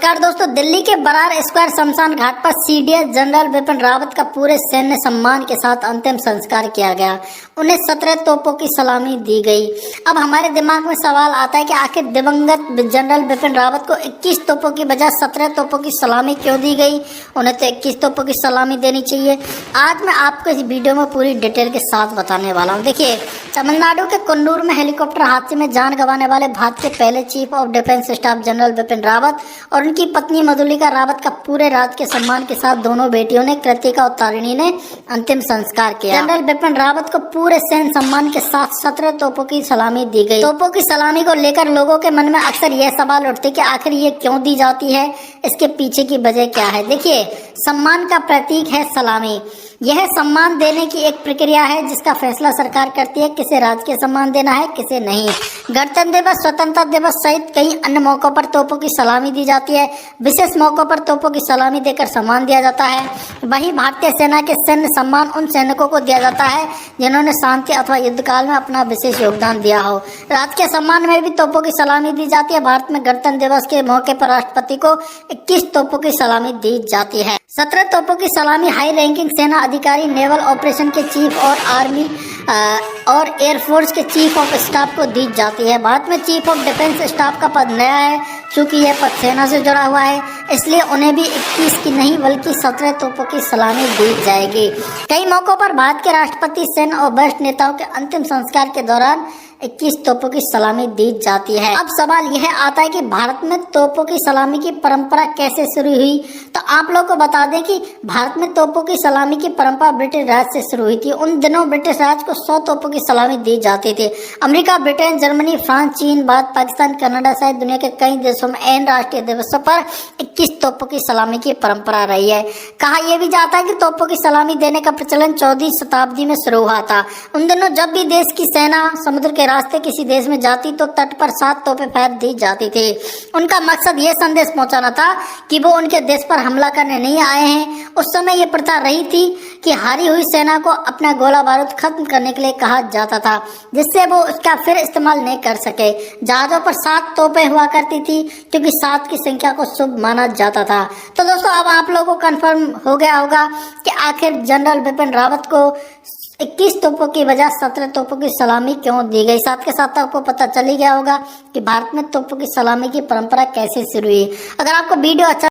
नमस्कार दोस्तों, दिल्ली के बरार स्क्वायर शमशान घाट पर सीडीएस जनरल बिपिन रावत का पूरे सैन्य सम्मान के साथ अंतिम संस्कार किया गया। उन्हें 17 तोपों की सलामी दी गई। अब हमारे दिमाग में सवाल आता है कि आखिर दिवंगत जनरल बिपिन रावत को 21 तोपों की बजाय 17 तोपों की सलामी क्यों दी गई? उन्हें तो 21 तोपों की सलामी देनी चाहिए। आज मैं आपको इस वीडियो में पूरी डिटेल के साथ बताने वाला हूँ। देखिए, तमिलनाडु के कन्नूर में हेलीकॉप्टर हादसे में जान गंवाने वाले भारत के पहले chief of defence staff general Bipin Rawat और उनकी पत्नी मधुलिका रावत का पूरे राज के सम्मान के साथ दोनों बेटियों ने कृतिका और तारिणी ने अंतिम संस्कार किया। जनरल बिपिन रावत को पूरे सैन्य सम्मान के साथ 17 तोपों की सलामी दी गई। तोपों की सलामी को लेकर लोगों के मन में अक्सर यह सवाल उठते कि आखिर ये क्यों दी जाती है, इसके पीछे की वजह क्या है। देखिए, सम्मान का प्रतीक है सलामी। यह सम्मान देने की एक प्रक्रिया है जिसका फैसला सरकार करती है किसे राजकीय सम्मान देना है, किसे नहीं। गणतंत्र दिवस, स्वतंत्रता दिवस सहित कई अन्य मौकों पर तोपों की सलामी दी जाती है। विशेष मौकों पर तोपों की सलामी देकर सम्मान दिया जाता है। वहीं भारतीय सेना के सैन्य सम्मान उन सैनिकों को दिया जाता है जिन्होंने शांति अथवा युद्ध काल में अपना विशेष योगदान दिया हो। राजकीय सम्मान में भी तोपों की सलामी दी जाती है। भारत में गणतंत्र दिवस के मौके पर राष्ट्रपति को 21 तोपों की सलामी दी जाती है। 17 तोपों की सलामी हाई रैंकिंग सेना अधिकारी, नेवल ऑपरेशन के चीफ और आर्मी और एयरफोर्स के चीफ ऑफ स्टाफ को दी जाती है। भारत में चीफ ऑफ डिफेंस स्टाफ का पद नया है। चूंकि यह पद सेना से जुड़ा हुआ है, इसलिए उन्हें भी 21 की नहीं बल्कि 17 तोपों की सलामी दी जाएगी। कई मौकों पर भारत के राष्ट्रपति, सेना और वरिष्ठ नेताओं के अंतिम संस्कार के दौरान 21 तोपों की सलामी दी जाती है। अब सवाल यह आता है कि भारत में तोपों की सलामी की परंपरा कैसे शुरू हुई। तो आप लोगों को बता दें कि भारत में तोपों की सलामी की परंपरा ब्रिटिश राज से शुरू हुई थी। उन दिनों ब्रिटिश राज को 100 तोपों की सलामी दी जाती थी। अमेरिका, ब्रिटेन, जर्मनी, फ्रांस, चीन, भारत, पाकिस्तान, कनाडा सहित दुनिया के कई देशों में एन राष्ट्रीय दिवसों पर 21 तोपों की सलामी की परंपरा रही है। कहा यह भी जाता है कि तोपों की सलामी देने का प्रचलन 14वीं शताब्दी में शुरू हुआ था। उन दिनों जब भी देश की सेना समुद्र के रास्ते किसी देश में जाती तो तट पर 7 तोपें फेंक दी जाती थी। उनका मकसद यह संदेश पहुंचाना था कि वो उनके देश पर हमला करने नहीं आए हैं। उस समय यह प्रथा रही थी कि हारी हुई सेना को अपना गोला बारूद खत्म करने के लिए कहा जाता था, जिससे वो उसका फिर इस्तेमाल नहीं कर सके। जहाजों पर 7 तोपें हुआ करती थी क्योंकि 7 की संख्या को शुभ माना जाता था। तो दोस्तों, अब आप लोगों को कंफर्म हो गया होगा कि आखिर जनरल बिपिन रावत को 21 तोपों की बजाय 17 तोपों की सलामी क्यों दी गई। साथ के साथ आपको पता चल ही गया होगा कि भारत में तोपों की सलामी की परंपरा कैसे शुरू हुई। अगर आपको वीडियो अच्छा